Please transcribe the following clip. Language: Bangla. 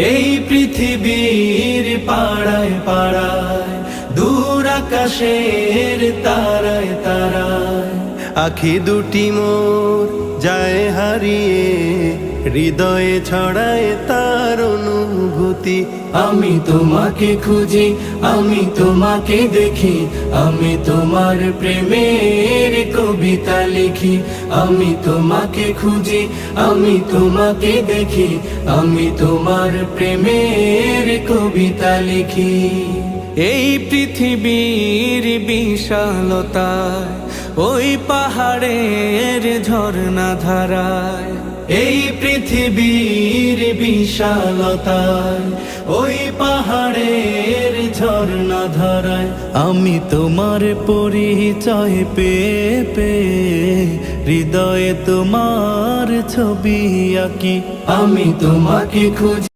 এই পৃথিবীর পাড়ায় পাড়ায়, দূর আকাশের তারায় তারায়, আখি দুটি মোর যায় হারিয়ে, হৃদয়ে ছড়ায় তার অনুভূতি। আমি তোমাকে খুঁজি, আমি তোমাকে দেখি, আমি তোমার প্রেমের কবিতা লিখি। আমি তোমাকে খুঁজি, আমি তোমাকে দেখি, আমি তোমার প্রেমের কবিতা লিখি। এই পৃথিবীর বিশালতায়, ওই পাহাড়ের ঝর্ণা ধারায়, এই পৃথিবীর বিশালতায়, ওই পাহাড়ের ঝর্ণা ধারায়, আমি তোমার পরিচয় পেয়ে পেয়ে, হৃদয়ে তোমার ছবি আঁকি। আমি তোমাকে খুঁজি।